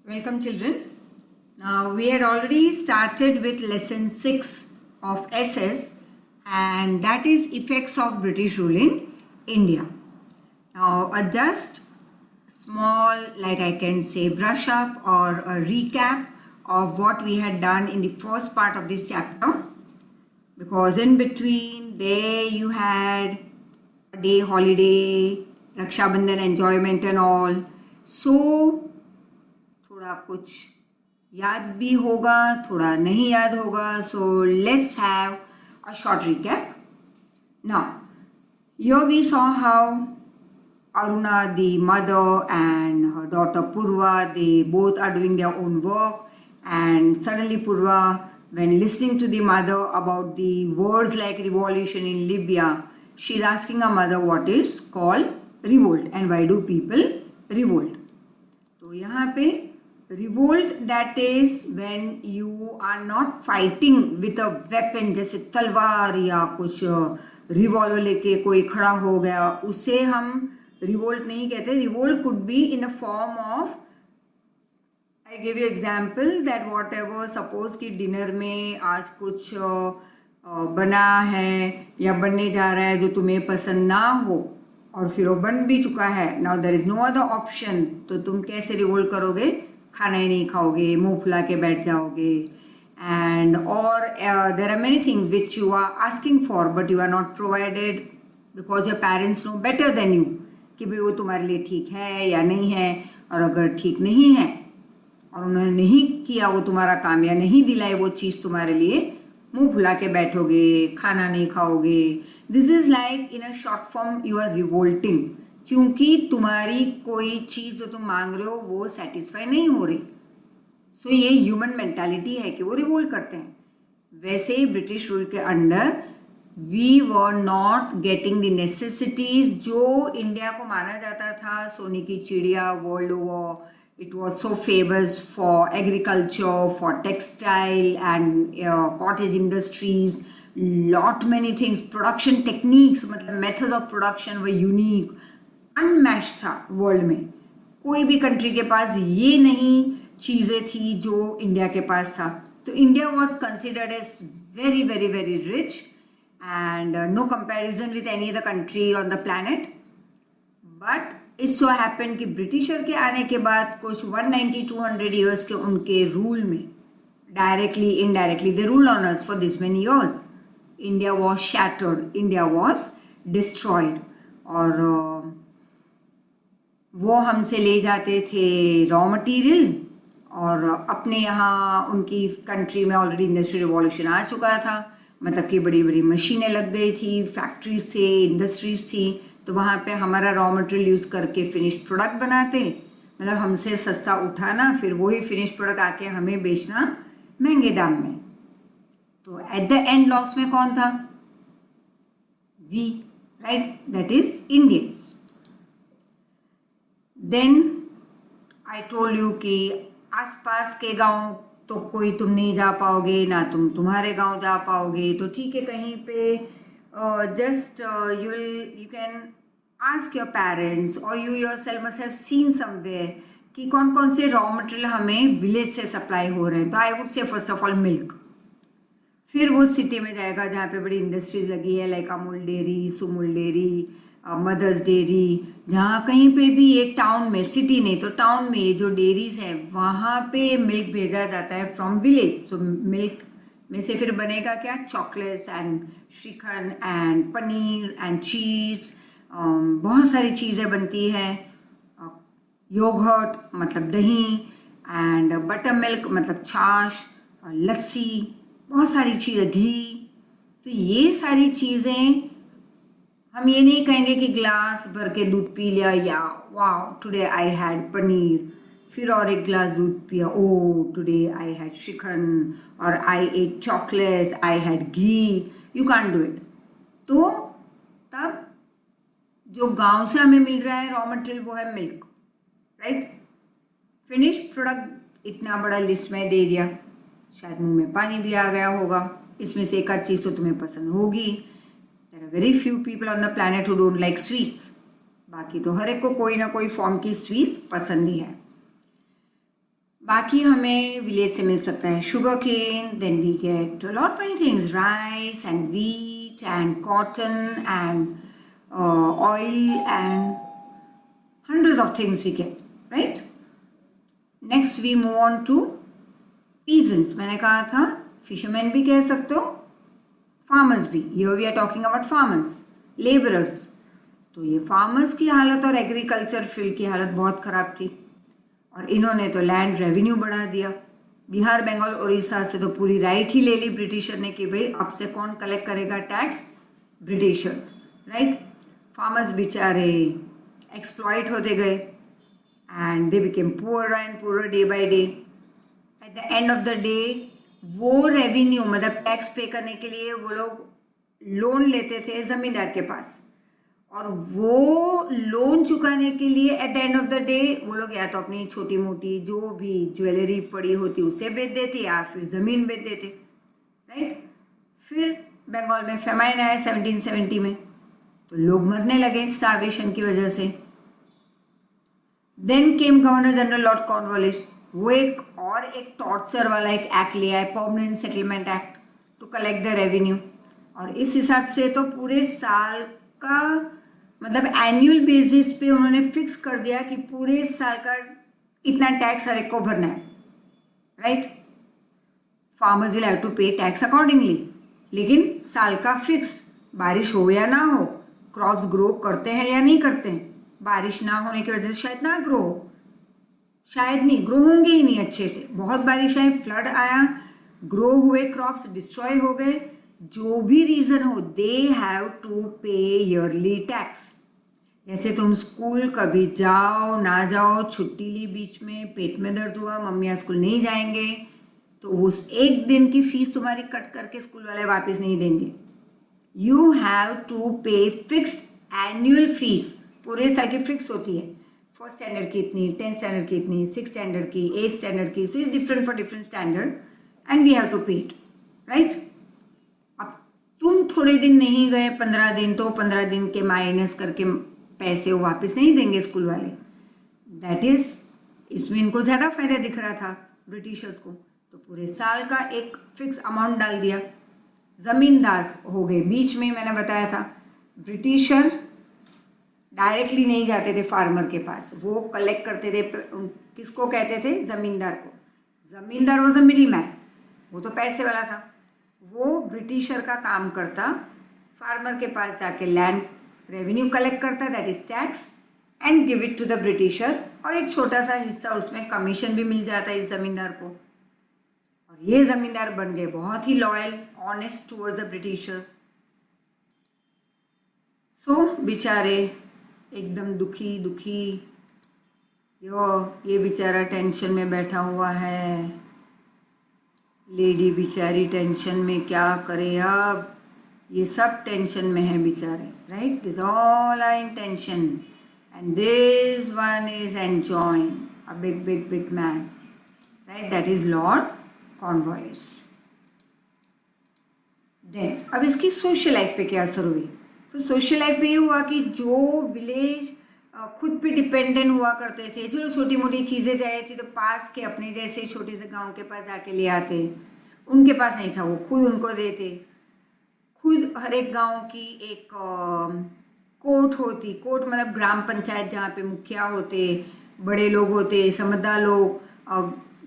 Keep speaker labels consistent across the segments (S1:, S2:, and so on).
S1: Welcome children. Now we had already started with lesson 6 of SS, and that is effects of British rule in India. Now a just small, like I can say, brush up or a recap of what we had done in the first part of this chapter, because in between there you had a day holiday, Raksha Bandhan enjoyment and all. So थोड़ा कुछ याद भी होगा, थोड़ा नहीं याद होगा. So let's have a short recap. Now, here we saw how Aruna, the mother, and her daughter Purva, they both are doing their own work, and suddenly Purva, when listening to the mother about the words like revolution in Libya, she's asking her mother what is called revolt and why do people revolt. तो यहाँ पे revolt, that is when you are not fighting with a weapon जैसे तलवार या कुछ revolver लेके कोई खड़ा हो गया, उसे हम रिवोल्ट नहीं कहते. Revolt could be in a form of, I give you example that what ever, suppose कि डिनर में आज कुछ बना है या बनने जा रहा है जो तुम्हें पसंद ना हो और फिर वो बन भी चुका है. Now there is no other option, तो तुम कैसे रिवोल्ट करोगे? खाना ही नहीं खाओगे, मुंह फुला के बैठ जाओगे. एंड और there are many things which you are asking for but you are not provided because your parents know better than you कि भाई वो तुम्हारे लिए ठीक है या नहीं है. और अगर ठीक नहीं है और उन्होंने नहीं किया वो तुम्हारा काम या नहीं दिलाई वो चीज़ तुम्हारे लिए, मुंह फुला के बैठोगे, खाना नहीं खाओगे. This is like in a short form you are revolting, क्योंकि तुम्हारी कोई चीज़ जो तुम मांग रहे हो वो सेटिस्फाई नहीं हो रही. सो ये ह्यूमन मेंटालिटी है कि वो रिवोल्ट करते हैं. वैसे ही ब्रिटिश रूल के under we were not getting the necessities जो इंडिया को माना जाता था सोने की चिड़िया world over. It was so famous for agriculture, for textile and cottage industries, lot many things. Production techniques, मतलब methods of production were unique, unmatched था वर्ल्ड में. कोई भी कंट्री के पास ये नहीं चीज़ें थी जो इंडिया के पास था. तो India was considered as very very very rich and no comparison with any other country on the planet. But it so happen कि ब्रिटिशर के आने के बाद कुछ 190-200 ईयर्स के उनके रूल में directly indirectly they rule on us for this many years. India was shattered, India was destroyed. और वो हमसे ले जाते थे रॉ मटेरियल और अपने यहाँ उनकी कंट्री में ऑलरेडी इंडस्ट्रियल रिवॉल्यूशन आ चुका था. मतलब कि बड़ी बड़ी मशीनें लग गई थी, फैक्ट्रीज थे, इंडस्ट्रीज थी. तो वहाँ पे हमारा रॉ मटेरियल यूज़ करके फिनिश्ड प्रोडक्ट बनाते, मतलब हमसे सस्ता उठाना, फिर वही फिनिश्ड प्रोडक्ट आके हमें बेचना महंगे दाम में. तो एट द एंड लॉस में कौन था? We, right, that is Indians. Then I told you कि आसपास के गांव तो कोई तुम नहीं जा पाओगे, ना तुम तुम्हारे गांव जा पाओगे. तो ठीक है, कहीं पे just you can ask your parents or you yourself must have seen somewhere कि कौन कौन से रॉ मटेरियल हमें विलेज से सप्लाई हो रहे हैं. तो आई वुड से फर्स्ट ऑफ ऑल मिल्क. फिर वो सिटी में जाएगा जहाँ पे बड़ी इंडस्ट्रीज लगी है, like Amul dairy, Sumul dairy, mothers dairy. जहाँ कहीं पे भी ये टाउन में, सिटी नहीं तो टाउन में ये जो डेयरीज हैं वहाँ पे मिल्क भेजा जाता है फ्रॉम विलेज. सो मिल्क में से फिर बनेगा क्या? Chocolates and shrikhand and paneer and cheese, बहुत सारी चीज़ें बनती हैं. योगर्ट मतलब दही, एंड बटर मिल्क मतलब छाछ, लस्सी, बहुत सारी चीज़ें, घी. तो ये सारी चीज़ें हम ये नहीं कहेंगे कि ग्लास भर के दूध पी लिया या वाह टुडे आई हैड पनीर, फिर और एक ग्लास दूध पिया, oh today I had shrikhand, और I ate chocolates, I had ghee. You can't do it. तो तब जो गांव से हमें मिल रहा है रॉ मटेरियल वो है मिल्क, राइट. फिनिश्ड प्रोडक्ट इतना बड़ा लिस्ट में दे दिया, शायद मुंह में पानी भी आ गया होगा. इसमें से एक आध चीज़ तो तुम्हें पसंद होगी. There are very few people on the planet who don't like sweets. बाकी तो हर एक को कोई ना कोई फॉर्म की स्वीट्स पसंद ही है. बाकी हमें विलेज से मिल सकता है sugar cane, then we get lot many things, rice and wheat and cotton and oil and hundreds of things we get, right? Next we move on to peasants. मैंने कहा था fishermen भी कह सकते हो, farmers भी. Here we are talking about farmers, laborers. तो ये farmers की हालत और agriculture field की हालत बहुत ख़राब थी और इन्होंने तो लैंड रेवेन्यू बढ़ा दिया. बिहार, बंगाल, उड़ीसा से तो पूरी राइट ही ले ली ब्रिटिशर ने कि भाई अब से कौन कलेक्ट करेगा टैक्स? Britishers, right? फार्मर्स बेचारे एक्सप्लॉइट होते गए and they became poor and poor day by day. At the end of the day वो रेवेन्यू मतलब टैक्स पे करने के लिए वो लोग लोन लेते थे ज़मींदार के पास और वो लोन चुकाने के लिए at the end of the day वो लोग या तो अपनी छोटी मोटी जो भी ज्वेलरी पड़ी होती उसे बेच देते या फिर ज़मीन बेच देते, राइट? फिर बंगाल में फेमाइन आया 1770 में तो लोग मरने लगे स्टार्वेशन की वजह से. Then came governor general lord Cornwallis. वो एक टॉर्चर वाला एक एक्ट लिया है, permanent settlement act, to collect the revenue. और इस हिसाब से तो पूरे साल का मतलब एनुअल बेसिस पे उन्होंने फिक्स कर दिया कि पूरे साल का इतना टैक्स हर एक को भरना है, right? Farmers will have to pay tax accordingly, लेकिन साल का फिक्स, बारिश हो या ना हो, क्रॉप्स ग्रो करते हैं या नहीं करते हैं. बारिश ना होने की वजह से शायद ना ग्रो हो, शायद नहीं ग्रो होंगे ही नहीं अच्छे से. बहुत बारिश आई, फ्लड आया, ग्रो हुए क्रॉप्स डिस्ट्रॉय हो गए, जो भी रीज़न हो दे हैव टू पे ईयरली टैक्स. जैसे तुम स्कूल कभी जाओ ना जाओ, छुट्टी ली बीच में, पेट में दर्द हुआ, मम्मी आज स्कूल नहीं जाएंगे, तो उस एक दिन की फीस तुम्हारी कट करके स्कूल वाले वापस नहीं देंगे. यू हैव टू पे फिक्स्ड एनुअल फीस, पूरे साल की फिक्स होती है. फर्स्ट स्टैंडर्ड की इतनी, 10th स्टैंडर्ड की इतनी, 6th स्टैंडर्ड की, 8th स्टैंडर्ड की, so is different for different standard and we have to pay it, right? अब तुम थोड़े दिन नहीं गए, 15 दिन, तो 15 दिन के माइनस करके पैसे वो वापस नहीं देंगे स्कूल वाले. दैट इज, इसमें इनको ज़्यादा फायदा दिख रहा था ब्रिटिशर्स को, तो पूरे साल का एक फिक्स अमाउंट डाल दिया. ज़मींदार हो गए. बीच में मैंने बताया था ब्रिटिशर डायरेक्टली नहीं जाते थे फार्मर के पास, वो कलेक्ट करते थे. किसको कहते थे? ज़मींदार को. ज़मींदार वॉज अ मिडिल मैन, वो तो पैसे वाला था. वो ब्रिटिशर का काम करता, फार्मर के पास जाके लैंड रेवेन्यू कलेक्ट करता, that is tax, and give it to the britisher, और एक छोटा सा हिस्सा उसमें कमीशन भी मिल जाता है इस ज़मींदार को. और ये ज़मींदार बन गए बहुत ही loyal, honest towards the Britishers. So बेचारे एकदम दुखी दुखी, ये बेचारा टेंशन में बैठा हुआ है. लेडी बेचारी टेंशन में, क्या करे अब, ये सब टेंशन में है बेचारे, right? This all are in tension and this one is enjoying, a big big big man, right? That is lord Cornwallis. Then अब इसकी सोशल लाइफ पे क्या असर हुई? तो सोशल लाइफ में ये हुआ कि जो विलेज खुद पे डिपेंडेंट हुआ करते थे, चलो छोटी मोटी चीज़ें चाहिए थी तो पास के अपने जैसे छोटे से गांव के पास जाके ले आते, उनके पास नहीं था, वो खुद उनको देते. खुद हर एक गांव की एक कोर्ट होती, कोर्ट मतलब ग्राम पंचायत, जहाँ पे मुखिया होते, बड़े लोग होते, समझदार लोग.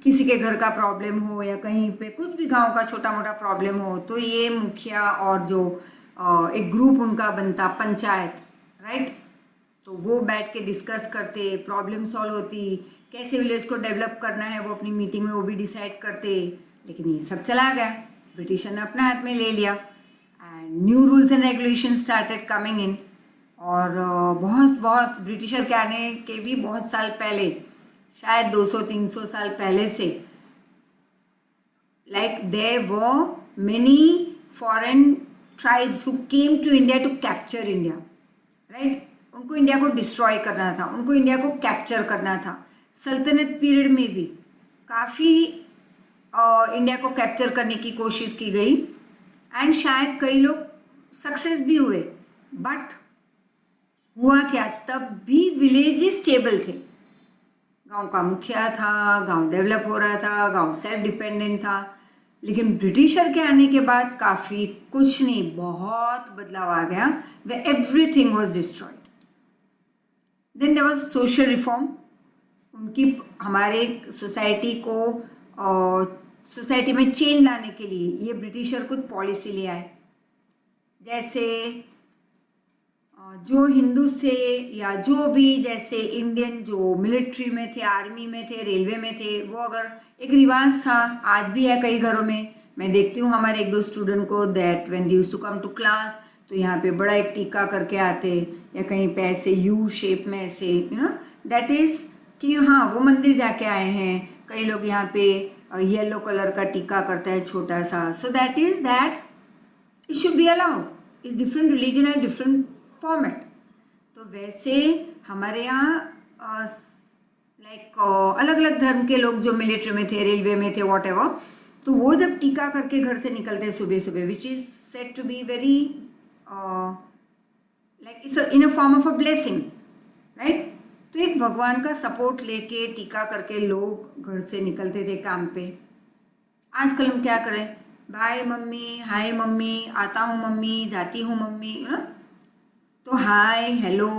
S1: किसी के घर का प्रॉब्लम हो या कहीं पे कुछ भी गांव का छोटा मोटा प्रॉब्लम हो तो ये मुखिया और जो एक ग्रुप उनका बनता, पंचायत, राइट? तो वो बैठ के डिस्कस करते, प्रॉब्लम सॉल्व होती, कैसे विलेज को डेवलप करना है वो अपनी मीटिंग में वो भी डिसाइड करते. लेकिन ये सब चला गया, ब्रिटिशर ने अपने हाथ में ले लिया and new rules and regulation started coming in. और बहुत ब्रिटिशर के आने के भी बहुत साल पहले, शायद 200-300 साल पहले से, like there were many foreign tribes who came to India to capture India, right? उनको इंडिया को डिस्ट्रॉय करना था, उनको इंडिया को कैप्चर करना था. सल्तनत पीरियड में भी काफ़ी इंडिया को कैप्चर करने की कोशिश की गई एंड शायद कई लोग सक्सेस भी हुए. बट हुआ क्या, तब भी विलेजेस स्टेबल थे, गांव का मुखिया था, गांव डेवलप हो रहा था, गांव सेल्फ डिपेंडेंट था। लेकिन ब्रिटिशर के आने के बाद काफ़ी कुछ नहीं, बहुत बदलाव आ गया, वे everything was destroyed. Then there was social reform. उनकी हमारे सोसाइटी को सोसाइटी में चेंज लाने के लिए ये ब्रिटिशर कुछ पॉलिसी ले आए। जैसे जो हिंदू थे या जो भी जैसे इंडियन जो मिलिट्री में थे, आर्मी में थे, रेलवे में थे, वो अगर एक रिवाज था, आज भी है कई घरों में। मैं देखती हूँ हमारे एक दो स्टूडेंट को that when they used to come to class, तो यहाँ पे बड़ा एक टीका करके आते, या कहीं पे ऐसे यू शेप में ऐसे, दैट इज कि हाँ वो मंदिर जाके आए हैं। कई लोग यहाँ पे येलो कलर का टीका करता है छोटा सा, so that is that it should be allowed. Is different religion and different format. तो वैसे हमारे यहाँ लाइक अलग अलग धर्म के लोग जो मिलिट्री में थे, रेलवे में थे, वॉट एवर, तो वो जब टीका करके घर से निकलते सुबह सुबह, which is said to be very like it's in a form of a blessing, right. तो एक भगवान का सपोर्ट लेके टीका करके लोग घर से निकलते थे काम पे। आजकल हम क्या करें, बाय मम्मी, हाय मम्मी, आता हूँ मम्मी, जाती हूँ मम्मी, तो hi hello.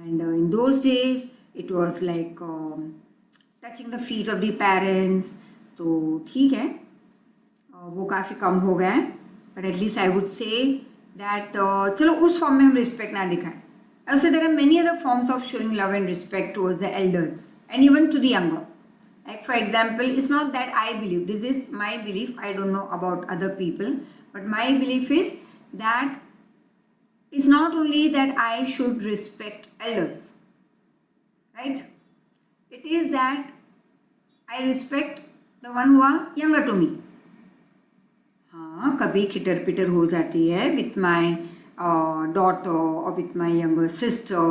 S1: And in those days it was like touching the feet of the parents. तो ठीक है, वो काफ़ी कम हो गया है, but at least I would say that चलो उस फॉर्म में हम रिस्पेक्ट ना दिखाएं। Also, there are many other forms of showing love and respect towards the elders and even to the younger. Like for example, it's not that I believe, this is my belief, I don't know about other people, but my belief is that it's not only that I should respect elders, right? It is that I respect the one who are younger to me. हाँ, कभी खिटर पिटर हो जाती है with my daughter or with my younger sister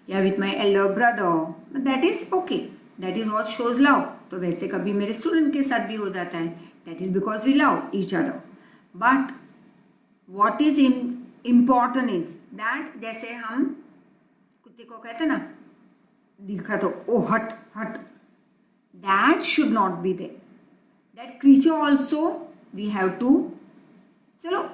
S1: या with my elder brother, but that is okay, that is what shows love. तो वैसे कभी मेरे स्टूडेंट के साथ भी हो जाता है, that is because we love each other. But what is important is that जैसे हम कुत्ते को कहते ना, दिखा तो ओ हट हट, that should not be there. That creature also we have to चलो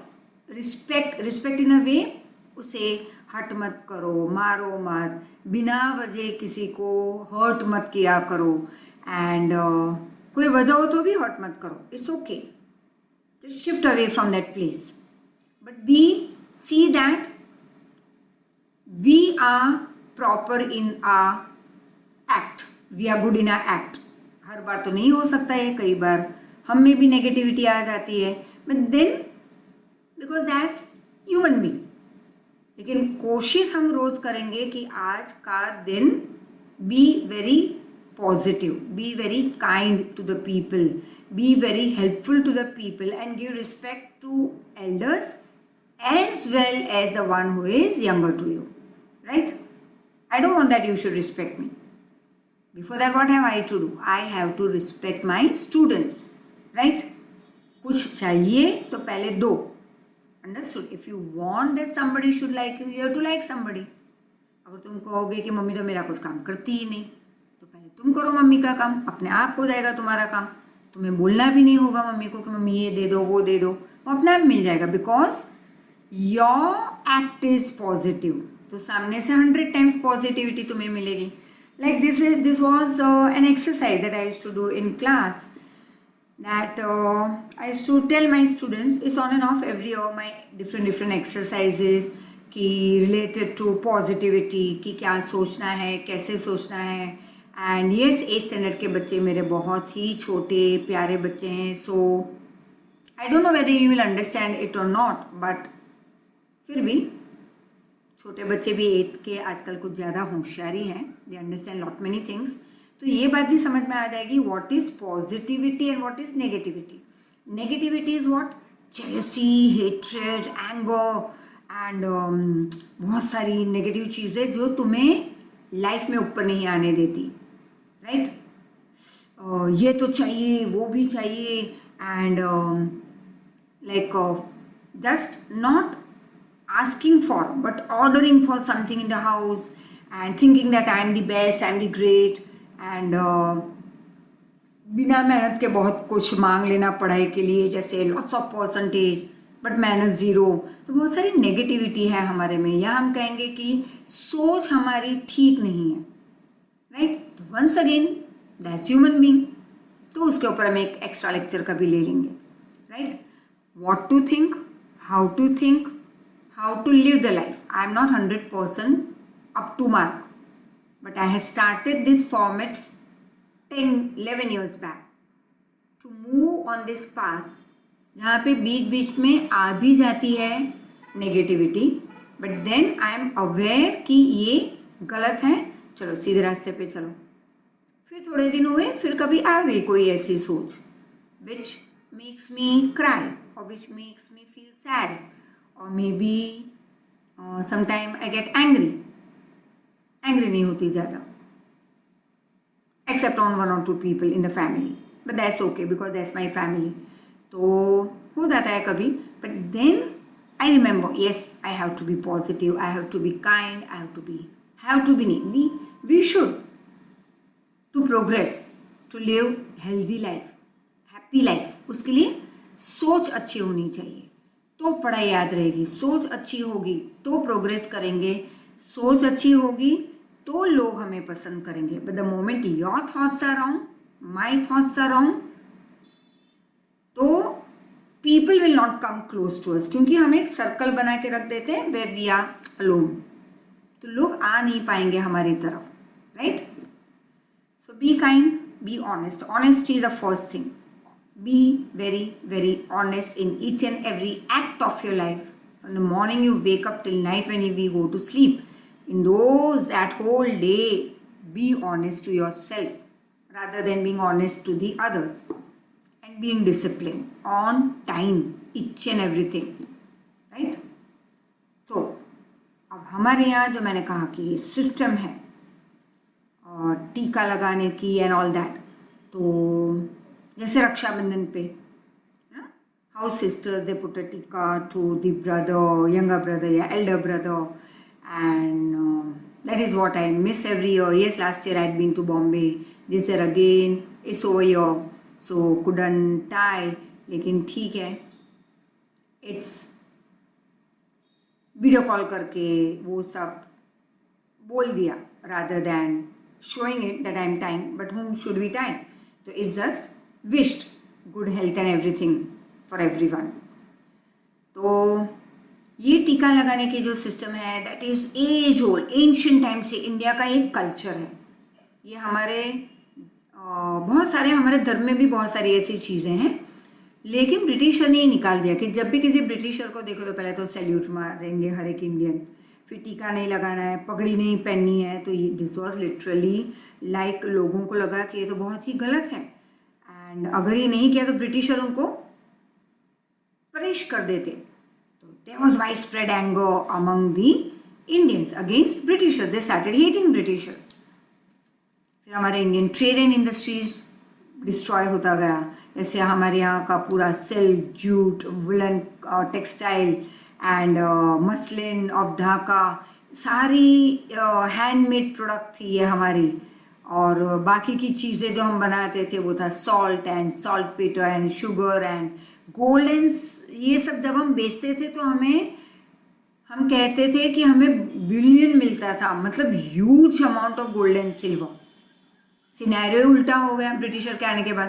S1: रिस्पेक्ट इन अ वे, उसे हट मत करो, मारो मत, बिना वजह किसी को हर्ट मत किया करो, एंड कोई वजह हो तो भी हर्ट मत करो, it's okay, just shift away from that place, but be see that we are proper in our act, we are good in our act. हर बार तो नहीं हो सकता है, कई बार हम में भी नेगेटिविटी आ जाती है, but then because that's human being. लेकिन कोशिश हम रोज करेंगे कि आज का दिन be very positive, be very kind to the people, be very helpful to the people and give respect to elders as well as the one who is younger to you, right? I don't want that you should respect me. Before that, what have I to do? I have to respect my students, right? कुछ चाहिए तो पहले दो, understood? If you want that somebody should like you, you have to like somebody. अगर तुम कहोगे कि mummy तो मेरा कुछ काम करती ही नहीं, तो पहले तुम करो मम्मी का काम, अपने आप हो जाएगा तुम्हारा काम। तुम्हें बोलना भी नहीं होगा मम्मी को कि मम्मी ये दे दो वो दे दो, वो अपने आप मिल जाएगा, because your act is positive. तो सामने से 100 times पॉजिटिविटी तुम्हें मिलेगी। Like this was an exercise that I used to do in class, that I used to tell my students, it's on and off every year, my different exercises कि related to positivity, कि क्या सोचना है, कैसे सोचना है। And yes, 8th standard के बच्चे मेरे बहुत ही छोटे प्यारे बच्चे हैं, so I don't know whether you will understand it or not, but फिर भी छोटे बच्चे भी 8th के आजकल कुछ ज़्यादा होशियारी हैं, they understand lot many things। तो ये बात भी समझ में आ जाएगी what is positivity and what is negativity. Negativity is what, jealousy, hatred, anger and बहुत सारी नेगेटिव चीज़ें जो तुम्हें लाइफ में ऊपर नहीं आने देती, राइट? ये तो चाहिए, वो भी चाहिए, and like just not asking for, but ordering for something in the house and thinking that I am the best, I am the great, and बिना मेहनत के बहुत कुछ मांग लेना पढ़ाई के लिए, जैसे लॉट्स ऑफ परसेंटेज बट मेहनत ज़ीरो। तो बहुत सारी नेगेटिविटी है हमारे में, या हम कहेंगे कि सोच हमारी ठीक नहीं है, राइट। तो once again that's human being, तो उसके ऊपर हम एक एक्स्ट्रा लेक्चर कभी ले लेंगे, right. What to think, how to think, how to live the life. I am not 100% up to mark, but I have started this format 10-11 years back to move on this path, जहाँ पे बीच बीच में आ भी जाती है negativity, but then I am aware कि ये गलत है, चलो सीधे रास्ते पे चलो। फिर थोड़े दिन हुए, फिर कभी आ गई कोई ऐसी सोच विच मेक्स मी क्राई और which makes me feel sad, और maybe sometime I get angry नहीं होती ज़्यादा, except on 1 or 2 people in the family, but that's okay because that's my family। तो हो जाता है कभी, but then I remember, yes, I have to be positive, I have to be kind, I have to be we should to progress, to live healthy life, happy life। उसके लिए सोच अच्छी होनी चाहिए तो पढ़ाई याद रहेगी, सोच अच्छी होगी तो प्रोग्रेस करेंगे, सोच अच्छी होगी तो लोग हमें पसंद करेंगे। But the moment your thoughts are wrong, my thoughts are wrong, तो people will not come close to us, क्योंकि हम एक सर्कल बना के रख देते हैं वे वी आर अलोन, तो लोग आ नहीं पाएंगे हमारी तरफ, right. So be kind, be honest, honesty is the first thing. Be very, very honest in each and every act of your life. From the morning you wake up till night when we go to sleep. In that whole day, be honest to yourself rather than being honest to the others. And be in discipline, on time, each and everything. Right? तो अब हमारे यहाँ जो मैंने कहा कि system है और टीका लगाने की एंड ऑल दैट, तो जैसे रक्षाबंधन पे house sisters they put a tika to the brother, younger brother या elder brother, and that is what I miss every year. Yes, last year I had been to Bombay, this year again it's over year, so couldn't tie, लेकिन ठीक है, it's video call करके वो सब बोल दिया rather than showing it that I am time, but whom should we tie? तो it's just wished good health and everything for everyone। तो ये टीका लगाने की जो सिस्टम है that is as old, ancient time से इंडिया का एक कल्चर है। ये हमारे बहुत सारे हमारे धर्म में भी बहुत सारी ऐसी चीज़ें हैं, लेकिन ब्रिटिशर ने निकाल दिया कि जब भी किसी ब्रिटिशर को देखो तो पहले तो सैल्यूट मारेंगे हर एक इंडियन, फिर टीका नहीं लगाना है, पगड़ी नहीं पहननी है। तो ये दिस वॉज लिटरली लाइक लोगों को लगा कि ये तो बहुत ही गलत है, एंड अगर ये नहीं किया तो ब्रिटिशर उनको पनिश कर देते। तो there was wide spread anger among the Indians against Britishers, they started hating Britishers. फिर हमारे Indian trade and industries destroy होता गया, जैसे हमारे यहाँ का पूरा silk, jute, woollen, textile and muslin of Dhaka, सारी हैंडमेड प्रोडक्ट थी ये हमारी, और बाकी की चीज़ें जो हम बनाते थे वो था salt and saltpetre and sugar and gold and ये सब जब हम बेचते थे तो हम कहते थे कि हमें बिलियन मिलता था, मतलब huge amount of gold and silver. Scenario उल्टा हो गया ब्रिटिशर के आने के बाद,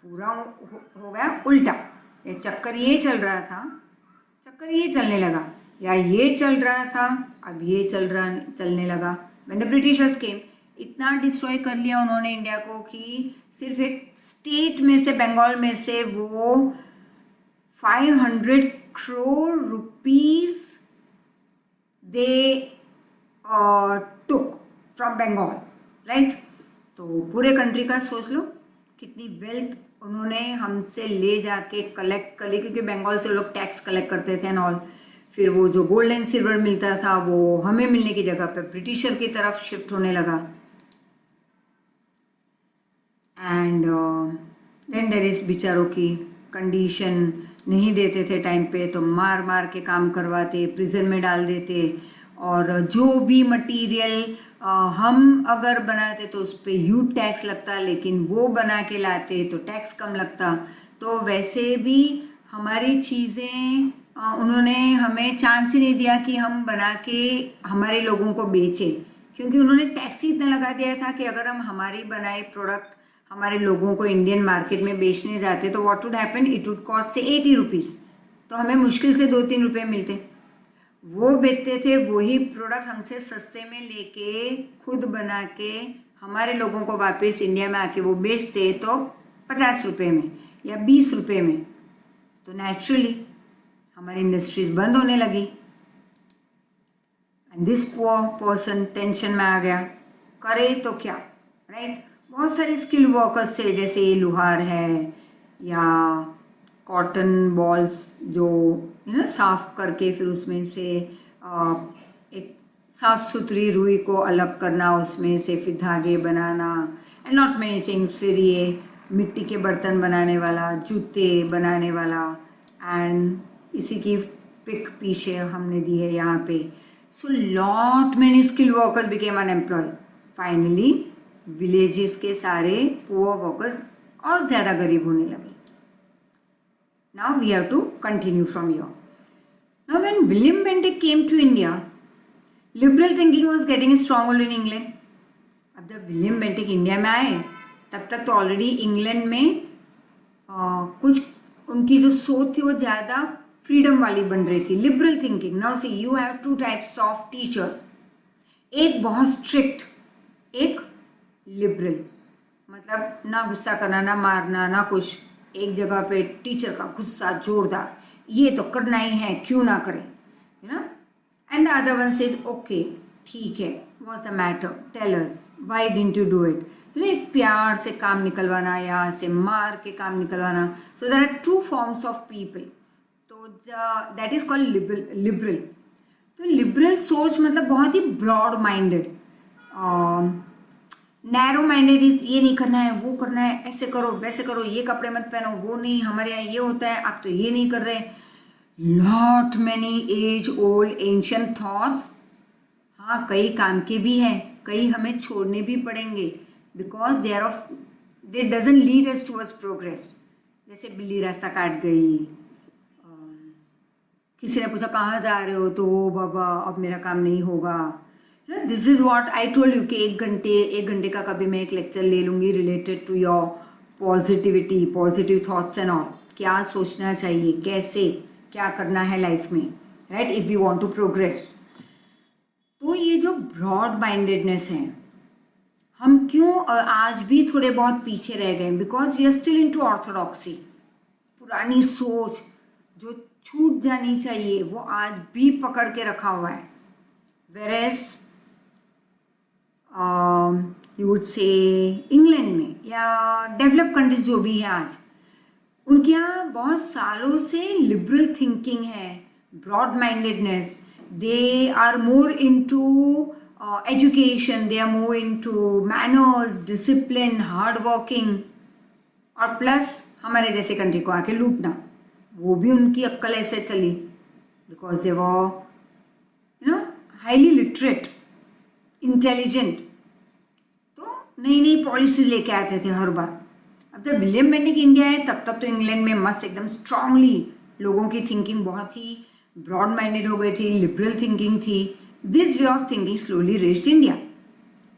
S1: पूरा हो गया उल्टा। ये चक्कर ये चल रहा था, चक्कर ये चलने लगा, या ये चल रहा था अब ये चलने लगा। व्हेन द ब्रिटिशर्स केम, इतना डिस्ट्रॉय कर लिया उन्होंने इंडिया को कि सिर्फ एक स्टेट में से, बंगाल में से, वो 500 crore rupees they took from Bengal, right. तो पूरे कंट्री का सोच लो कितनी वेल्थ उन्होंने हमसे ले जाके कलेक्ट कर ली, क्योंकि बंगाल से लोग टैक्स कलेक्ट करते थे एंड ऑल। फिर वो जो गोल्ड एंड सिल्वर मिलता था वो हमें मिलने की जगह पे ब्रिटिशर की तरफ शिफ्ट होने लगा। एंड देन देयर इज बेचारों की कंडीशन, नहीं देते थे टाइम पे तो मार मार के काम करवाते, प्रिजन में डाल देते, और जो भी मटेरियल हम अगर बनाते तो उस पर ह्यूज टैक्स लगता, लेकिन वो बना के लाते तो टैक्स कम लगता। तो वैसे भी हमारी चीज़ें उन्होंने हमें चांस ही नहीं दिया कि हम बना के हमारे लोगों को बेचें, क्योंकि उन्होंने टैक्स ही इतना लगा दिया था कि अगर हम हमारी बनाई प्रोडक्ट हमारे लोगों को इंडियन मार्केट में बेचने जाते तो what would happen, it would cost से 80 रुपीज़, तो हमें मुश्किल से 2-3 रुपये मिलते। वो बेचते थे वही प्रोडक्ट हमसे सस्ते में लेके खुद बना के हमारे लोगों को वापस इंडिया में आके वो बेचते तो 50 रुपये में या 20 रुपये में। तो नेचुरली हमारी इंडस्ट्रीज बंद होने लगी and this poor person tension में आ गया, करे तो क्या, राइट। बहुत सारे स्किल वर्कर्स थे, जैसे लुहार है या कॉटन बॉल्स जो साफ करके फिर उसमें से एक साफ सुथरी रुई को अलग करना, उसमें से फिर धागे बनाना एंड नॉट मेनी थिंग्स। फिर ये मिट्टी के बर्तन बनाने वाला, जूते बनाने वाला, एंड इसी की पिक पीछे हमने दी है यहाँ पे। So lot many skill workers became unemployed. Finally villages के सारे पुअर वर्कर्स और ज़्यादा गरीब होने लगे। Now we have to continue from here. Now when William Bentinck came to India, liberal thinking was getting strong hold in England. अब जब William Bentinck India में आए तब तक तो ऑलरेडी इंग्लैंड में कुछ उनकी जो सोच थी वो ज़्यादा फ्रीडम वाली बन रही थी, liberal thinking. Now see you have two types of teachers, एक बहुत स्ट्रिक्ट, एक लिबरल, मतलब ना गुस्सा करना, ना मारना, ना कुछ। एक जगह पे टीचर का गुस्सा जोरदार, ये तो करना ही है, क्यों ना करें, you know. And the other one says okay ठीक है, what's the matter, tell us why didn't you do it. एक प्यार से काम निकलवाना या से मार के काम निकलवाना। So there are two forms of people, तो दैट इज कॉल्ड लिबरल। तो लिबरल सोच मतलब बहुत ही broad minded. Narrow minded is ये नहीं करना है, वो करना है, ऐसे करो वैसे करो, ये कपड़े मत पहनो, वो नहीं, हमारे यहाँ ये होता है, आप तो ये नहीं कर रहे। Lot many as old ancient thoughts. हाँ, कई काम के भी हैं, कई हमें छोड़ने भी पड़ेंगे, because they are of they doesn't lead us towards progress. जैसे बिल्ली रास्ता काट गई, किसी ने पूछा कहाँ जा रहे हो, तो ओ बाबा अब मेरा काम नहीं होगा। This is what I told you कि एक घंटे का कभी मैं एक लेक्चर ले लूँगी related to your positivity, positive thoughts and all. क्या सोचना चाहिए, कैसे क्या करना है लाइफ में, right, if you want to progress. तो ये जो ब्रॉड माइंडेडनेस है, हम क्यों आज भी थोड़े बहुत पीछे रह गए, because we are still into orthodoxy. पुरानी सोच जो छूट जानी चाहिए वो आज भी पकड़ के रखा हुआ है। वेरेस यू वुड से इंग्लैंड में या डेवलप कंट्रीज जो भी है आज, उनके यहाँ बहुत सालों से लिबरल थिंकिंग है, broad mindedness. They are more into education, they are more into manners, discipline, hard working, और प्लस हमारे जैसे कंट्री को आके लूटना, वो भी उनकी अक्ल ऐसे चली, because they were you know highly literate, intelligent. तो नई नई पॉलिसीज लेके आते थे हर बार। अब जब विलियम बेंटिक इंडिया है तब तक तो इंग्लैंड में मस्त एकदम स्ट्रांगली लोगों की थिंकिंग बहुत ही ब्रॉड माइंडेड हो गई थी, लिबरल थिंकिंग थी। This way of thinking slowly reached India.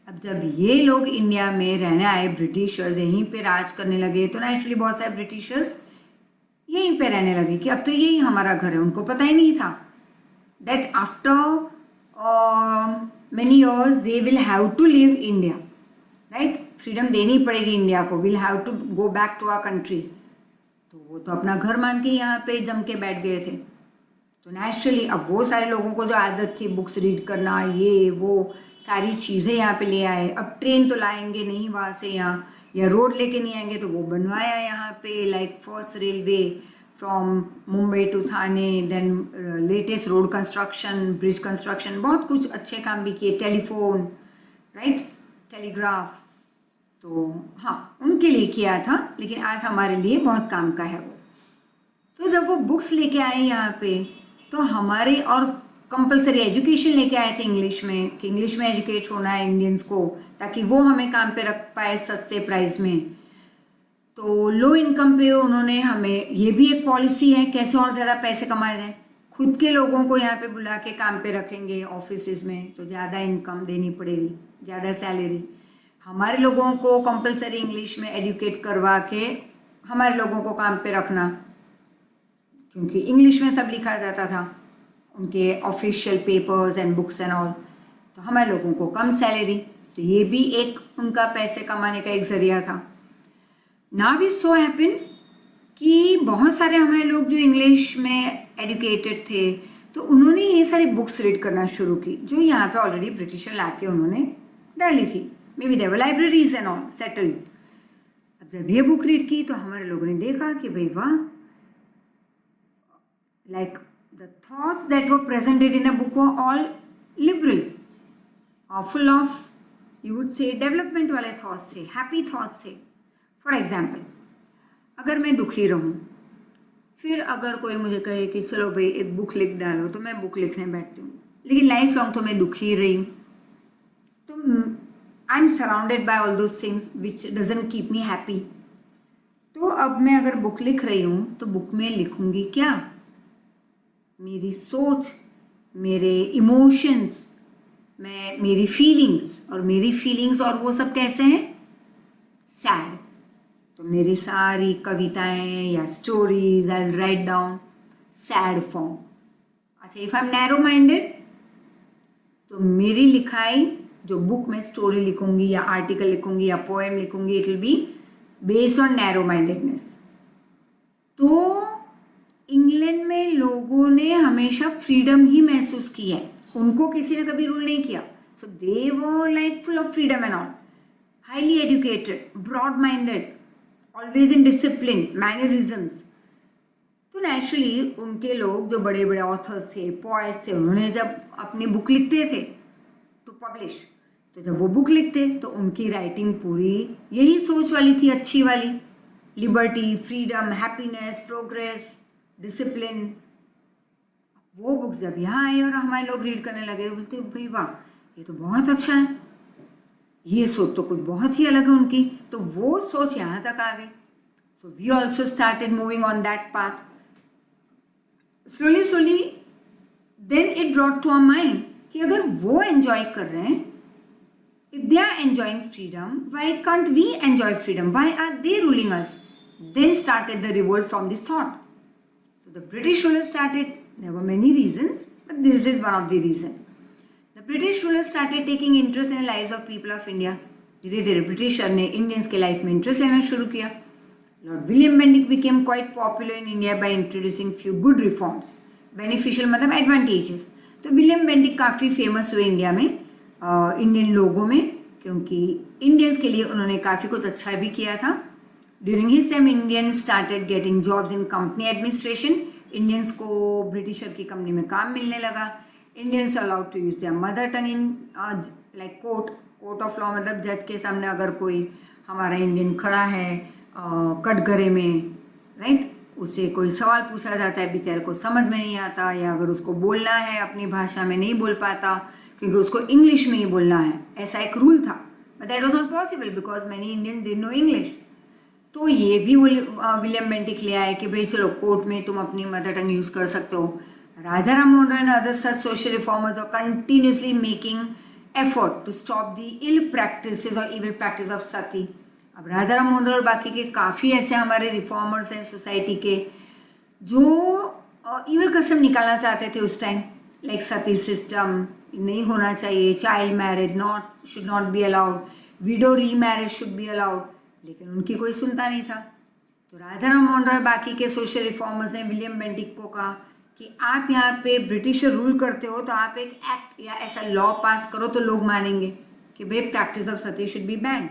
S1: अब जब ये लोग इंडिया में रहने आए, ब्रिटिशर्स यहीं पे राज करने लगे, तो नेचुरली बहुत सारे ब्रिटिशर्स यहीं पे रहने लगे कि अब तो यही हमारा घर है। उनको पता ही नहीं था that after many years they will have to leave India, right? Freedom देनी पड़ेगी इंडिया को, will have to go back to our country. तो वो तो अपना घर मान के यहाँ पे जम के बैठ गए थे। तो नेचुरली अब वो सारे लोगों को जो आदत थी बुक्स रीड करना, ये वो सारी चीज़ें यहाँ पे ले आए। अब ट्रेन तो लाएंगे नहीं वहाँ से यहाँ, या रोड लेके नहीं आएंगे, तो वो बनवाया यहाँ पे, like first railway from Mumbai to Thane, then latest road construction, bridge construction, बहुत कुछ अच्छे काम भी किए, टेलीफोन, राइट, टेलीग्राफ। तो हाँ, उनके लिए किया था, लेकिन आज हमारे लिए बहुत काम का है वो। तो जब वो बुक्स लेके आए यहाँ पे, तो हमारे और कंपलसरी एजुकेशन लेके आए थे इंग्लिश में कि इंग्लिश में एजुकेट होना है इंडियंस को, ताकि वो हमें काम पे रख पाए सस्ते प्राइस में। तो लो इनकम पे उन्होंने हमें, ये भी एक पॉलिसी है कैसे और ज़्यादा पैसे कमाए जाए। खुद के लोगों को यहाँ पे बुला के काम पे रखेंगे ऑफिस में, तो ज़्यादा इनकम देनी पड़ेगी, ज़्यादा सैलरी। हमारे लोगों को कंपलसरी इंग्लिश में एजुकेट करवा के हमारे लोगों को काम पे रखना, क्योंकि इंग्लिश में सब लिखा जाता था, उनके official papers and books and all, तो हमारे लोगों को कम सैलरी। तो ये भी एक उनका पैसे कमाने का एक जरिया था। नाउ इट सो हैपन कि बहुत सारे हमारे लोग जो इंग्लिश में एजुकेटेड थे, तो उन्होंने ये सारी बुक्स रीड करना शुरू की जो यहाँ पे ऑलरेडी ब्रिटिशर ला के उन्होंने डाली थी। Maybe there were libraries and all settled. अब जब ये बुक रीड की तो हमारे लोगों ने देखा कि भाई वाह, like the thoughts that were presented in the book were all liberal, full of, you would say, development वाले thoughts थे, happy thoughts थे। For example, अगर मैं दुखी रहूँ, फिर अगर कोई मुझे कहे कि चलो भाई एक बुक लिख डालो, तो मैं बुक लिखने बैठती हूँ, लेकिन लाइफ लॉन्ग तो मैं दुखी रही हूँ, तो I am surrounded by all those things which doesn't keep me happy. तो अब मैं अगर बुक लिख रही हूँ तो बुक में लिखूँगी क्या? मेरी सोच, मेरे इमोशंस, मेरी फीलिंग्स, और मेरी फीलिंग्स और वो सब कैसे हैं? सैड। तो मेरी सारी कविताएं या stories I will write down sad form. अच्छा, if I am narrow minded, तो मेरी लिखाई जो बुक में स्टोरी लिखूंगी या आर्टिकल लिखूंगी या पोएम लिखूंगी, it will be based on narrow mindedness. तो इंग्लैंड में लोगों ने हमेशा फ्रीडम ही महसूस की है, उनको किसी ने कभी रूल नहीं किया। So they were like full of freedom and all, highly educated, broad minded, always in discipline, mannerisms. तो नेचुरली उनके लोग जो बड़े बड़े ऑथर्स थे, पोएट्स थे, उन्होंने जब अपनी बुक लिखते थे टू पब्लिश, तो जब वो बुक लिखते तो उनकी राइटिंग पूरी यही सोच वाली थी, अच्छी वाली, liberty, freedom, happiness, progress, discipline. वो बुक्स जब यहाँ आई और हमारे लोग रीड करने लगे, बोलते भाई वाह, ये तो बहुत अच्छा है, ये सोच तो कुछ बहुत ही अलग है उनकी। तो वो सोच यहाँ तक आ गई। So we also started moving on that path. Slowly slowly then it brought to our mind कि अगर वो एंजॉय कर रहे हैं, if they are enjoying freedom, why can't we enjoy freedom? Why are they ruling us? Then started the revolt from this thought. So the British rulers started, there were many reasons, but this is one of the reasons. The British rulers started taking interest in the lives of people of India. धीरे धीरे britisher ने Indians के life में interest लेना शुरू किया। Lord William Bentinck became quite popular in India by introducing few good reforms. Beneficial मतलब advantageous. तो विलियम बेंटिक काफ़ी फेमस हुए इंडिया में, इंडियन लोगों में, क्योंकि इंडियंस के लिए उन्होंने काफ़ी कुछ अच्छा भी किया था। During his time Indian started getting jobs in company administration. Indians को ब्रिटिशर की कंपनी में काम मिलने लगा। Indians allowed to use their mother tongue in like court of law, मतलब जज के सामने अगर कोई हमारा इंडियन खड़ा है कटघरे में, राइट, उससे कोई सवाल पूछा जाता है, बेचारे को समझ में नहीं आता, या अगर उसको बोलना है अपनी भाषा में नहीं बोल पाता क्योंकि उसको इंग्लिश में ही बोलना है, ऐसा एक रूल था। But that was not possible because many Indians didn't know English. तो ये भी विलियम बेंटिक ले आए कि भाई चलो कोर्ट में तुम अपनी मदर टंग यूज़ कर सकते हो। Raja Ram Mohan Roy and other such social reformers are continuously making effort to stop the ill practices और इविल प्रैक्टिस ऑफ सती। अब राजा राम मोहन रॉय और बाकी के काफ़ी ऐसे हमारे रिफॉर्मर्स हैं सोसाइटी के जो इविल कस्टम निकालना चाहते थे उस टाइम, लाइक सती सिस्टम नहीं होना चाहिए, child marriage should not be allowed, window री मैरिज शुड बी अलाउड, लेकिन उनकी कोई सुनता नहीं था। तो राजा राम मोहन रॉय बाकी के सोशल रिफॉर्मर्स ने विलियम बेंटिक को कहा कि आप यहाँ पे ब्रिटिशर रूल करते हो तो आप एक एक्ट या ऐसा लॉ पास करो तो लोग मानेंगे कि भाई practice of sati should be ban.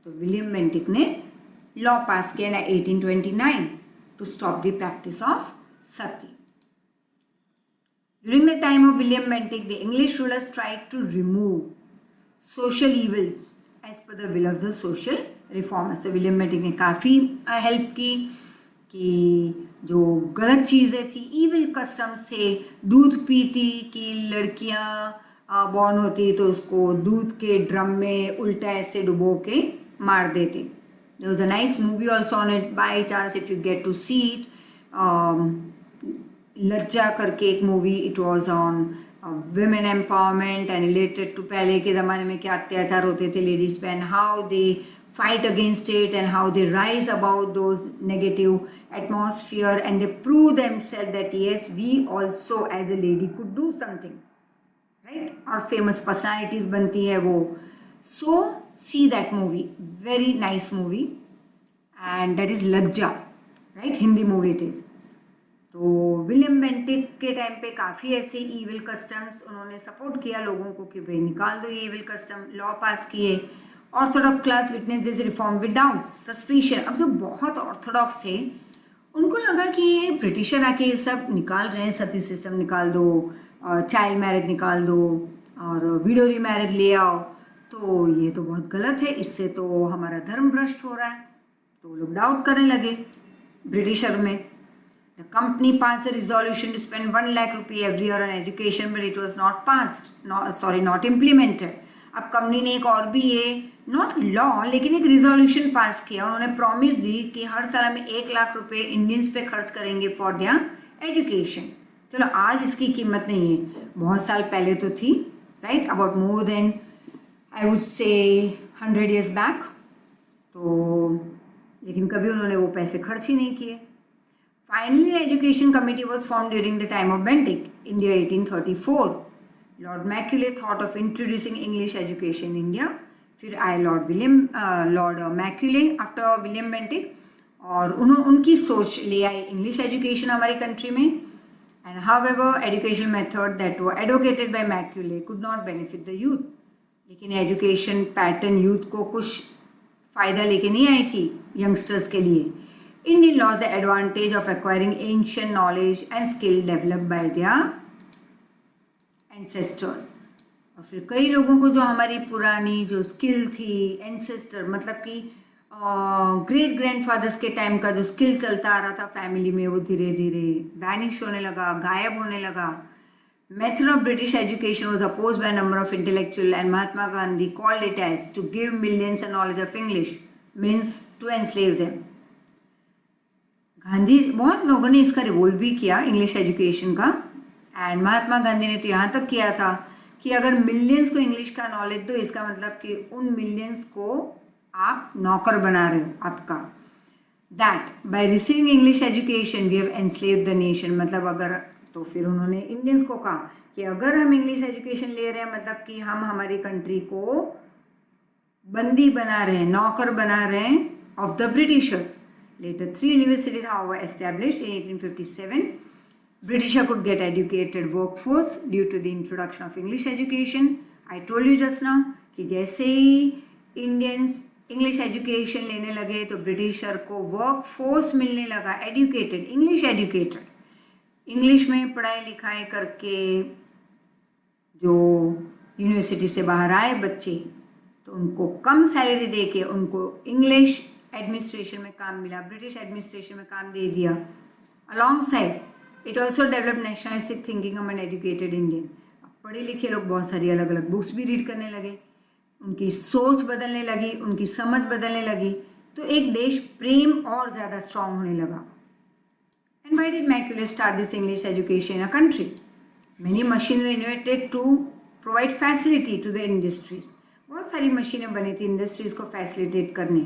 S1: तो विलियम बेंटिक ने लॉ पास किया 1829 to stop the practice of sati. During the time of William Bentinck, the English rulers tried to remove social evils as per the will of the social reformers. तो William Bentinck ने काफ़ी help की कि जो गलत चीज़ें थी, ईविल कस्टम्स थे। दूध पीती कि लड़कियां बॉर्न होती तो उसको दूध के ड्रम में उल्टा ऐसे डुबो के मार देते। There was a nice movie also on it, by chance if you get to see it. लज्जा करके एक movie, it was on women empowerment and related to पहले के ज़माने में क्या अत्याचार होते थे लेडीज़ पे, and how they fight against it and how they rise above those negative atmosphere and they prove themselves that yes, we also as a lady could do something, right? और famous personalities बनती है वो. So see that movie, very nice movie, and that is लज्जा, right? Hindi movie it is. तो William Bentinck के time पे काफ़ी ऐसे ईविल कस्टम्स उन्होंने सपोर्ट किया लोगों को कि भाई निकाल दो ये ईविल कस्टम, लॉ पास किए. Orthodox class witness this reform without suspicion. अब जो बहुत ऑर्थोडॉक्स थे उनको लगा कि ये ब्रिटिशर आके ये सब निकाल रहे हैं, सती सिस्टम निकाल दो, चाइल्ड मैरिज निकाल दो और विडो रीमैरिज ले आओ, तो ये तो बहुत गलत है, इससे तो हमारा धर्म भ्रष्ट हो रहा है. तो लोग डाउट करने लगे ब्रिटिशर में. The company passed a resolution to spend 1 lakh rupee every year on education, but it was not passed. Not implemented. अब कंपनी ने एक और भी ये नॉट लॉ लेकिन एक रिजोल्यूशन पास किया. उन्होंने प्रॉमिस दी कि हर साल में 1 लाख रुपए इंडियंस पे खर्च करेंगे फॉर देयर एजुकेशन. चलो आज इसकी कीमत नहीं है, बहुत साल पहले तो थी, right? About more than I would say 100 years back. तो लेकिन कभी उन्होंने वो पैसे खर्च ही नहीं किए. Finally, the education committee was formed during the time of Bentinck in the 1834. Lord Macaulay thought of introducing English education in India. फिर आए Lord Macaulay after William Bentinck और उनकी सोच ले आए इंग्लिश एजुकेशन हमारी कंट्री में. And however education method that were advocated by Macaulay could not benefit the youth. लेकिन एजुकेशन पैटर्न यूथ को कुछ फ़ायदा लेके नहीं आई थी यंगस्टर्स के लिए. Indian lost the advantage of acquiring ancient knowledge and skill developed by their ancestors. और फिर कई लोगों को जो हमारी पुरानी जो स्किल थी, एंसेस्टर मतलब कि ग्रेट ग्रैंडफादर्स के टाइम का जो स्किल चलता आ रहा था फैमिली में, वो धीरे धीरे वैनिश होने लगा, गायब होने लगा. Method of British education was opposed by a number of intellectuals and Mahatma Gandhi called it as to give millions a knowledge of English means to enslave them. Gandhi, बहुत लोगों ने इसका रिवोल्ट भी किया इंग्लिश एजुकेशन का. And Mahatma Gandhi ने तो यहाँ तक किया था कि अगर मिलियंस को इंग्लिश का नॉलेज दो, इसका मतलब कि उन मिलियंस को आप नौकर बना रहे हो आपका. That by receiving English education we have enslaved the nation. मतलब अगर, तो फिर उन्होंने इंडियंस को कहा कि अगर हम इंग्लिश एजुकेशन ले रहे हैं मतलब कि हम हमारी कंट्री को बंदी बना रहे हैं, नौकर बना रहे हैं of the Britishers. Later, 3 universities were established in 1857. Britisher could get educated workforce due to the introduction of English education. I told you just now कि जैसे ही Indians English education लेने लगे तो ब्रिटिशर को workforce मिलने लगा, educated, English educated. English में पढ़ाई लिखाई करके जो यूनिवर्सिटी से बाहर आए बच्चे, तो उनको कम सैलरी दे के उनको इंग्लिश एडमिनिस्ट्रेशन में काम मिला, ब्रिटिश एडमिनिस्ट्रेशन में काम दे दिया. Alongside it also develop nationalistic thinking among educated Indian. पढ़े लिखे लोग बहुत सारी अलग अलग बुक्स भी रीड करने लगे, उनकी सोच बदलने लगी, उनकी समझ बदलने लगी, तो एक देश प्रेम और ज़्यादा स्ट्रांग होने लगा. And why did Macaulay start this English education in a country? Many machine were invented to provide facility to the industries. बहुत सारी मशीनें बनी थी इंडस्ट्रीज़ को फैसिलिटेट करने.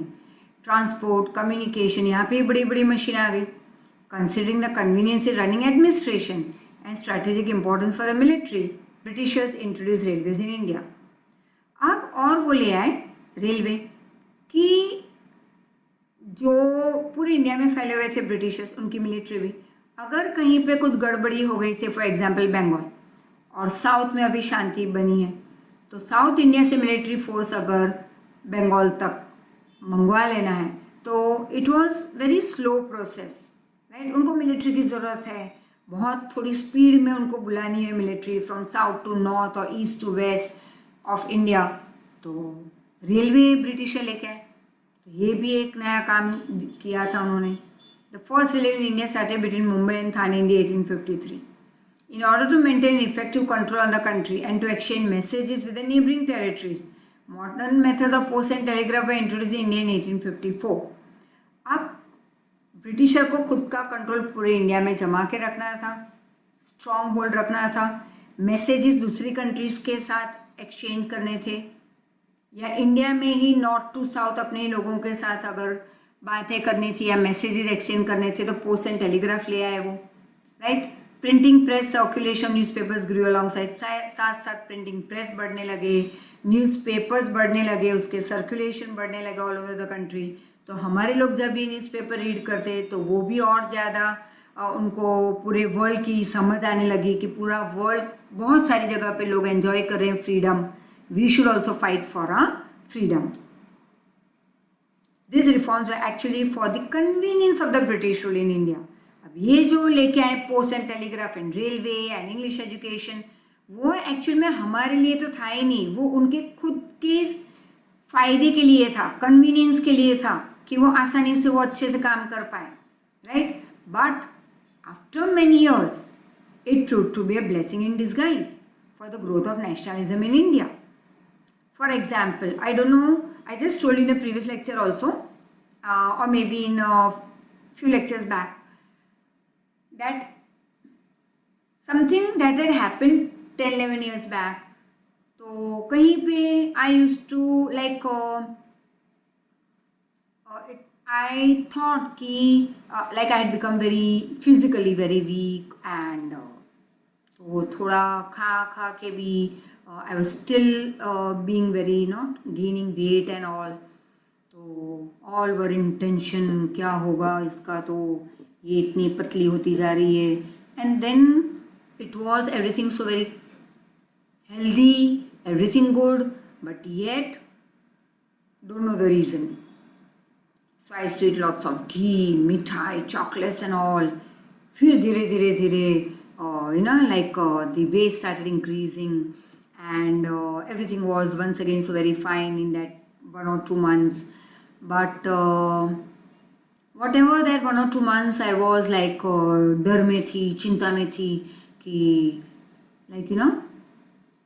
S1: ट्रांसपोर्ट, कम्युनिकेशन, यहाँ पे बड़ी बड़ी मशीन आ गई. Considering the convenience in running administration and strategic importance for the military, Britishers introduce railways in India. अब और वो ले आए रेलवे कि जो पूरे इंडिया में फैले हुए थे ब्रिटिशर्स, उनकी मिलिट्री भी, अगर कहीं पे कुछ गड़बड़ी हो गई, से फॉर एग्जांपल बंगाल और साउथ में अभी शांति बनी है, तो साउथ इंडिया से मिलिट्री फोर्स अगर बंगाल तक मंगवा लेना है तो it was very slow process, right? उनको मिलिट्री की ज़रूरत है, बहुत थोड़ी स्पीड में उनको बुलानी है military from south to north और east to west of India. तो रेलवे ब्रिटिशर लेके आए, तो ये भी एक नया काम किया था उन्होंने. The first railway in India started between Mumbai and Thane in the 1853. In order to maintain effective control on the country and to exchange messages with the neighboring territories, modern methods of post and telegraph were introduced in India in 1854. अब britisher को खुद का control पूरे India में जमा के रखना था, स्ट्रॉन्ग होल्ड रखना था, मैसेजेस दूसरी कंट्रीज़ के साथ एक्सचेंज करने थे, या इंडिया में ही नॉर्थ टू साउथ अपने लोगों के साथ अगर बातें करनी थी या मैसेजेस एक्सचेंज करने थे तो पोस्ट एंड टेलीग्राफ ले आए वो, right. Printing press, circulation newspapers grew alongside, साथ साथ प्रिंटिंग प्रेस बढ़ने लगे, न्यूज़पेपर्स बढ़ने लगे, उसके सर्कुलेशन बढ़ने लगे ऑल ओवर द कंट्री. तो हमारे लोग जब ये न्यूज़पेपर रीड करते तो वो भी और ज़्यादा उनको पूरे वर्ल्ड की समझ आने लगी कि पूरा वर्ल्ड बहुत सारी जगह पे लोग एंजॉय कर रहे हैं freedom. We should also fight for our freedom. These reforms were actually for the convenience of the British rule in India. अब ये जो लेके आए post and telegraph and railway and English education, वो एक्चुअल में हमारे लिए तो था ही नहीं, वो उनके खुद के फायदे के लिए था, कन्वीनियंस के लिए था कि वो आसानी से वो अच्छे से काम कर पाए, right. But after many years it proved to be a blessing in disguise for the growth of nationalism in India. For example, I don't know, I just told you in a previous lecture also, or maybe in a few lectures back, that something that had happened 10-11 years back. तो कहीं पे I used to like I thought कि like I had become very physically very weak and तो थोड़ा खा के भी I was still being very not gaining weight and all. तो all were in tension, क्या होगा इसका, तो ये इतनी पतली होती जा रही है. And then it was everything so very healthy, everything good, but yet don't know the reason. So I used to eat lots of ghee, mithai, chocolates and all. फिर धीरे धीरे like the weight started increasing and everything was once again so very fine in that 1 or 2 months. But whatever that 1 or 2 months I was like डर में थी, चिंता में थी कि like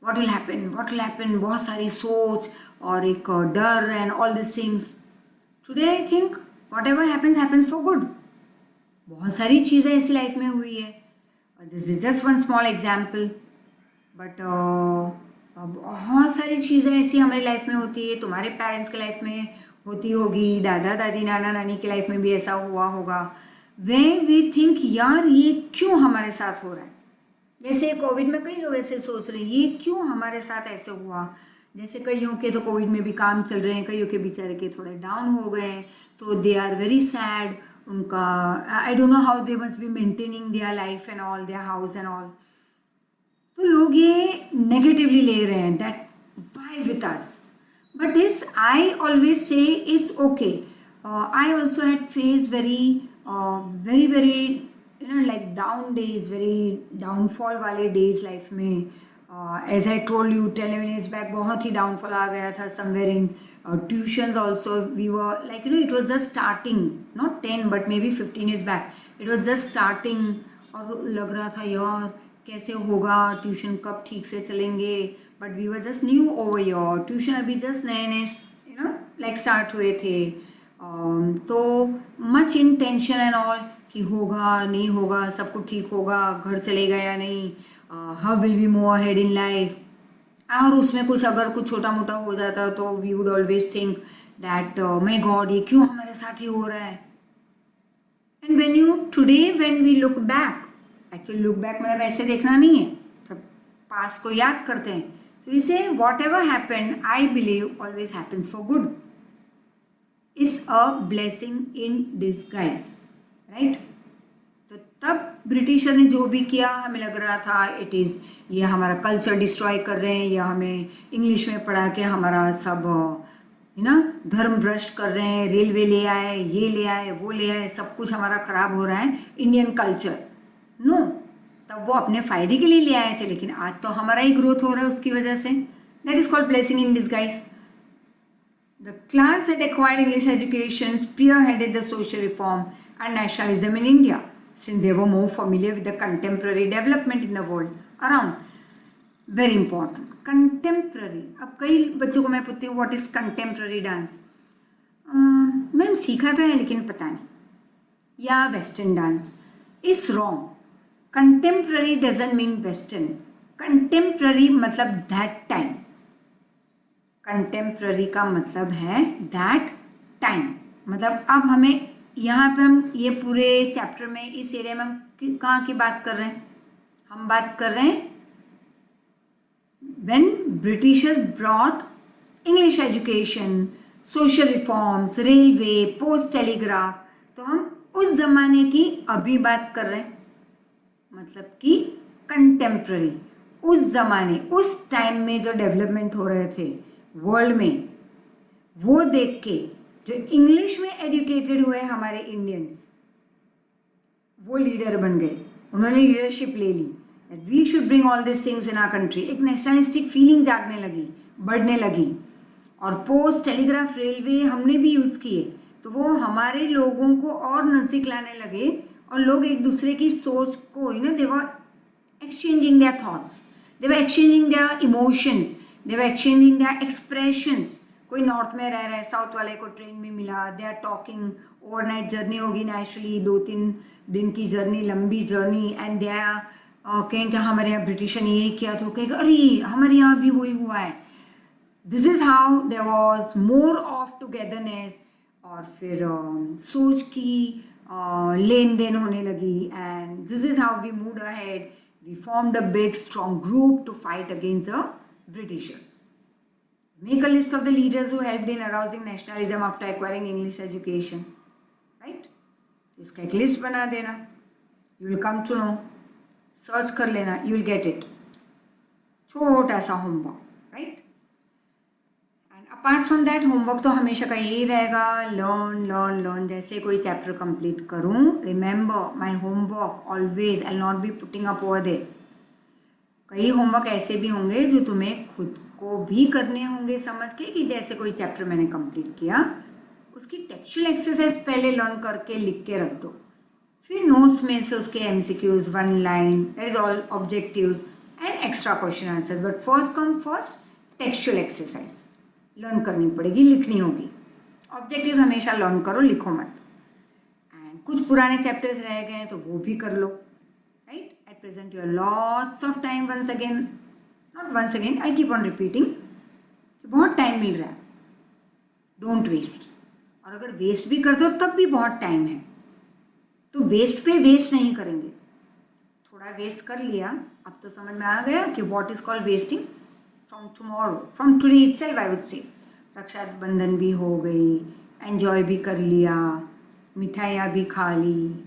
S1: what will happen, बहुत सारी सोच और एक डर and all these things. Today I think whatever happens for good. बहुत सारी चीज़ें ऐसी लाइफ में हुई है. This is just one small example, but बहुत सारी चीज़ें ऐसी हमारी लाइफ में होती है, तुम्हारे पेरेंट्स के लाइफ में होती होगी, दादा दादी नाना नानी की लाइफ में भी ऐसा हुआ होगा. व्हेन वी थिंक यार ये क्यों हमारे साथ हो रहा है, जैसे कोविड में कई लोग ऐसे सोच रहे हैं ये क्यों हमारे साथ ऐसे हुआ. जैसे कईयों के तो कोविड में भी काम चल रहे हैं, कईयों के बेचारे के थोड़े डाउन हो गए तो दे आर वेरी सैड. उनका I don't know how they must be maintaining their life and all, their house and all. तो लोग ये नेगेटिवली ले रहे हैं that why with us. But it's I always say it's okay. I also had face very very like down days, very downfall वाले days life में. As I told you 10-11 years back बहुत ही downfall आ गया था. somewhere in tuitions also we were like it was just starting, not 10 but maybe 15 years back it was just starting. और लग रहा था यार कैसे होगा, ट्यूशन कब ठीक से चलेंगे. but we were just new over here, tuition अभी just नए like start हुए थे. तो much in tension and all कि होगा नहीं होगा, सब कुछ ठीक होगा, घर चलेगा या नहीं, how will we move ahead in life. और उसमें कुछ अगर कुछ छोटा मोटा हो जाता तो we would always think that my God ये क्यों हमारे साथ ही हो रहा है. And when we look back, actually look back मतलब ऐसे देखना नहीं है, सब पास्ट को याद करते हैं. तो इसे what ever happen I believe always happens for good, is a blessing in disguise, right. तो तब ब्रिटिशर ने जो भी किया हमें लग रहा था इट इज़ ये हमारा कल्चर डिस्ट्रॉय कर रहे हैं, या हमें इंग्लिश में पढ़ा के हमारा सब धर्म भ्रष्ट कर रहे हैं, रेलवे ले आए, ये ले आए, वो ले आए, सब कुछ हमारा ख़राब हो रहा है, इंडियन कल्चर. नो, तब वो अपने फ़ायदे के लिए ले आए थे, लेकिन आज तो हमारा ही ग्रोथ हो रहा है उसकी वजह से. That is called blessing in disguise. The class that acquired English education spearheaded the social reform and nationalism in India, since they were more familiar with the contemporary development in the world around. Very important. Contemporary. अब कई बच्चों को मैं पूछती हूँ what is contemporary dance? Ma'am सीखा तो है लेकिन पता नहीं. या western dance. Is wrong. Contemporary doesn't mean western. Contemporary मतलब दैट टाइम. कंटेम्प्ररी का मतलब है दैट टाइम. मतलब अब हमें यहाँ पे हम ये पूरे चैप्टर में इस एरिया में हम कहाँ की बात कर रहे हैं? हम बात कर रहे हैं when Britishers brought English education, social reforms, railway, post telegraph. तो हम उस जमाने की अभी बात कर रहे हैं. मतलब कि कंटेम्प्ररी, उस जमाने, उस टाइम में जो डेवलपमेंट हो रहे थे वर्ल्ड में, वो देख के जो इंग्लिश में एजुकेटेड हुए हमारे इंडियंस, वो लीडर बन गए. उन्होंने लीडरशिप ले ली that we should bring all these things in our country. एक नेशनलिस्टिक फीलिंग जागने लगी, बढ़ने लगी. और पोस्ट टेलीग्राफ रेलवे हमने भी यूज़ किए, तो वो हमारे लोगों को और नज़दीक लाने लगे. और लोग एक दूसरे की सोच को they were exchanging their thoughts, they were exchanging their emotions, they were exchanging their expressions. कोई नॉर्थ में रह रहा है, साउथ वाले को ट्रेन में मिला, they are talking. Overnight journey होगी नेचुरली, 2-3 दिन की जर्नी, लंबी जर्नी. एंड दे आर कहेंगे हमारे यहाँ ब्रिटिशर ने ये किया, तो कहेंगे अरे हमारे यहाँ भी वही हुआ है. This is how there was more of togetherness. और फिर सोच की लेन देन होने लगी. And this is how we moved ahead. We formed a big strong group to fight against the Britishers. Make a list of the leaders who helped in arousing nationalism after acquiring English education. Right? इसका एक list बना देना. You will come to know. Search कर लेना, you will get it. छोटा सा homework. Right? And apart from that homework तो हमेशा का यही रहेगा, लर्न लर्न लर्न. जैसे कोई चैप्टर कंप्लीट करूँ, remember my homework always, I not be putting up over there. कई होमवर्क ऐसे भी होंगे जो तुम्हें खुद को भी करने होंगे समझ के, कि जैसे कोई चैप्टर मैंने कंप्लीट किया, उसकी टेक्सचुअल एक्सरसाइज पहले लर्न करके लिख के रख दो. फिर नोट्स में से उसके MCQs, 1 line, that is all objectives and extra question answer. But first come first textual exercise learn करनी पड़ेगी, लिखनी होगी. ऑब्जेक्टिव्स हमेशा लर्न करो, लिखो मत. एंड कुछ पुराने चैप्टर्स रह गए हैं तो वो भी कर लो. Right? At present your lots of time. Once again, not once again, I keep on repeating, बहुत टाइम मिल रहा है, डोंट वेस्ट. और अगर वेस्ट भी करते हो तब भी बहुत टाइम है, तो वेस्ट पे वेस्ट नहीं करेंगे. थोड़ा वेस्ट कर लिया, अब तो समझ में आ गया कि what is called wasting. From tomorrow, from today itself I would say. Rakshabandhan भी हो गई, एंजॉय भी कर लिया, मिठाइयाँ भी खा ली,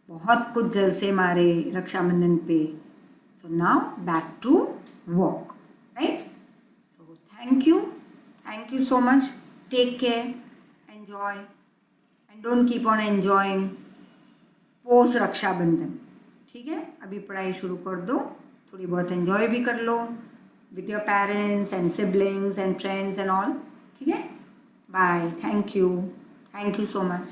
S1: बहुत कुछ जलसे मारे रक्षाबंधन पे. So now back to work. Right? So thank you so much. Take care, enjoy and don't keep on enjoying post Rakshabandhan. ठीक है? अभी पढ़ाई शुरू कर दो, थोड़ी बहुत एंजॉय भी कर लो with your parents and siblings and friends and all. ठीक है? Bye. Thank you so much.